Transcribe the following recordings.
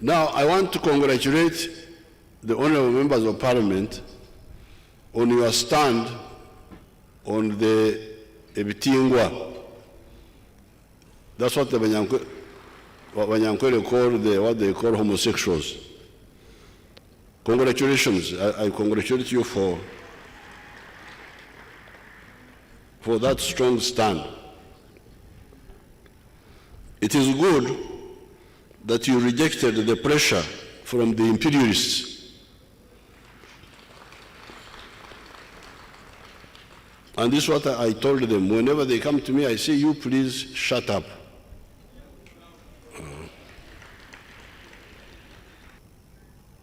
Now, I want to congratulate the honorable members of parliament on your stand on the ebitingwa. That's what the Banyankwele call what they call homosexuals. Congratulations. I congratulate you for that strong stand. It is good that you rejected the pressure from the imperialists. And this is what I told them. Whenever they come to me, I say, you please shut up.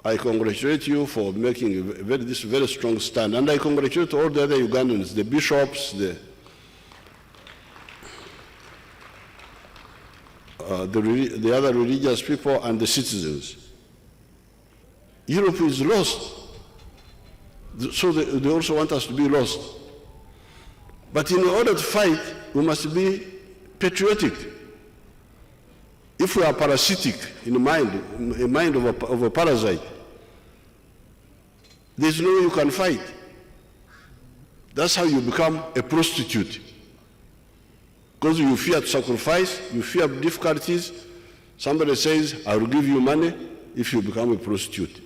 I congratulate you for making this very strong stand. And I congratulate all the other Ugandans, the bishops, the other religious people, and the citizens. Europe is lost. So they also want us to be lost. But in order to fight, we must be patriotic. If we are parasitic in the mind, a mind of a parasite, there's no way you can fight. That's how you become a prostitute. Because you fear to sacrifice, you fear difficulties. Somebody says, I will give you money if you become a prostitute.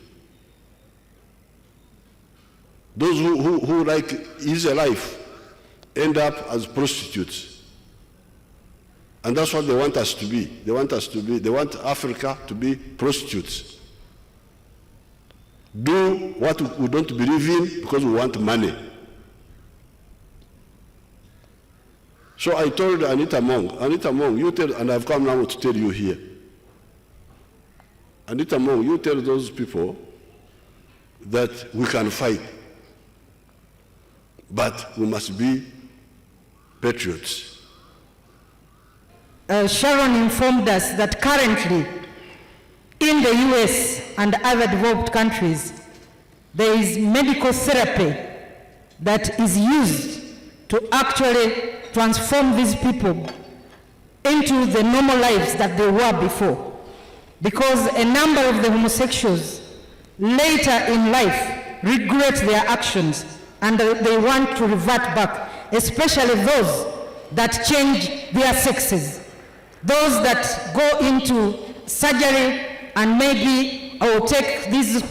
Those who like easy life end up as prostitutes. And that's what they want us to be. They want Africa to be prostitutes. Do what we don't believe in because we want money. So I told Anita Mong, you tell, and I've come now to tell you here. Anita Mong, you tell those people that we can fight, but we must be patriots. Sharon informed us that currently in the US and other developed countries, there is medical therapy that is used to actually transform these people into the normal lives that they were before. Because a number of the homosexuals later in life regret their actions and they want to revert back, especially those that change their sexes, those that go into surgery and maybe or take these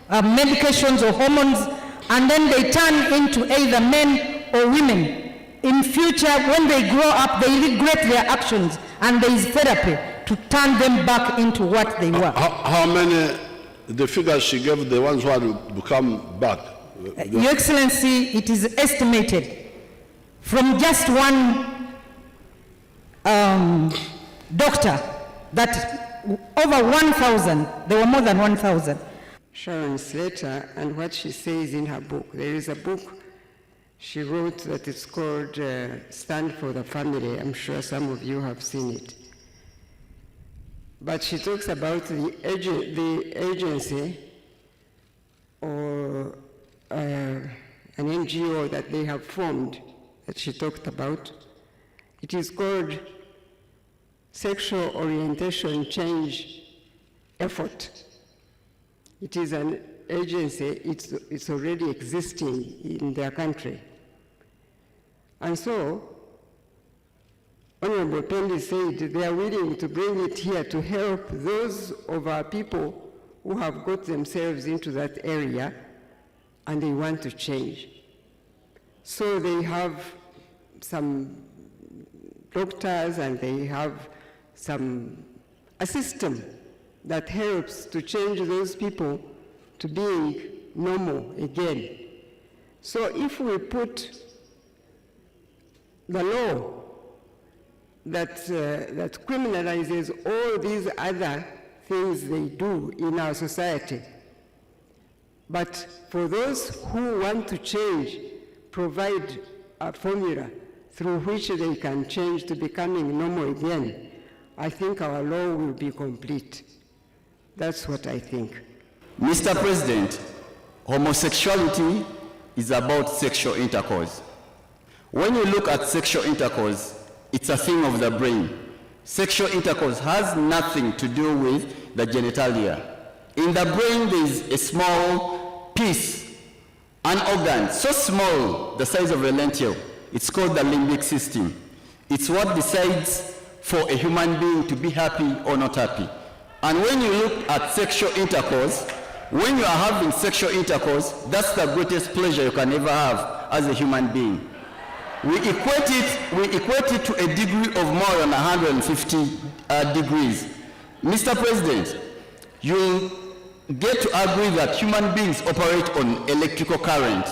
medications or hormones, and then they turn into either men or women. In future, when they grow up, they regret their actions, and there is therapy to turn them back into what they were. How many, the figures she gave, the ones who have become back? Your Excellency, it is estimated from just one doctor that over 1,000, there were more than 1,000. Sharon's letter and what she says in her book. There is a book she wrote that is called Stand for the Family. I'm sure some of you have seen it. But she talks about the agency or an NGO that they have formed that she talked about. It is called Sexual Orientation Change Effort. It is an agency, it's already existing in their country. And so, Honorable Pendi said they are willing to bring it here to help those of our people who have got themselves into that area and they want to change. So they have some doctors and they have a system that helps to change those people to being normal again. So if we put the law that criminalizes all these other things they do in our society, but for those who want to change, provide a formula through which they can change to becoming normal again, I think our law will be complete. That's what I think. Mr. President, homosexuality is about sexual intercourse. When you look at sexual intercourse, it's a thing of the brain. sexual intercourse has nothing to do with the genitalia. In the brain, there is a small piece, an organ, so small, the size of a lentil. It's called the limbic system. It's what decides for a human being to be happy or not happy. And when you look at sexual intercourse, when you are having sexual intercourse, that's the greatest pleasure you can ever have as a human being. We equate it to a degree of more than 150 degrees. Mr. President, you get to agree that human beings operate on electrical current.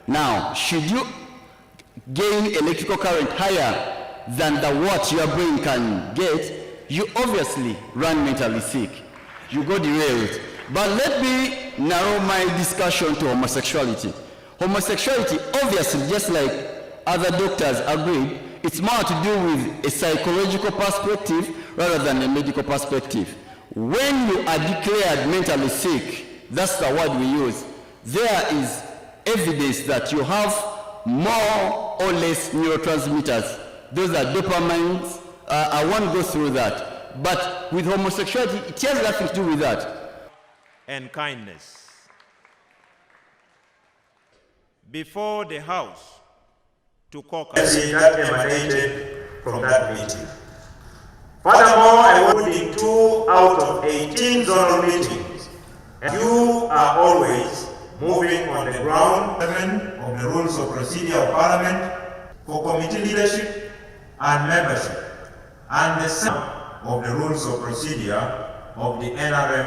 Now, should you gain electrical current higher than what your brain can get, you obviously run mentally sick. You go derailed. But let me narrow my discussion to homosexuality. Homosexuality, obviously, just like other doctors agreed, it's more to do with a psychological perspective rather than a medical perspective. When you are declared mentally sick, that's the word we use, there is evidence that you have more or less neurotransmitters. Those are dopamines. I won't go through that. But with homosexuality, it has nothing to do with that. And kindness. Before the House to caucus that emanated from that meeting. Furthermore, I was in 2 out of 18 zonal meetings, and you are always moving on the ground. 7 of the Rules of Procedure of Parliament for committee leadership and membership, and the 7 of the Rules of Procedure of the NRM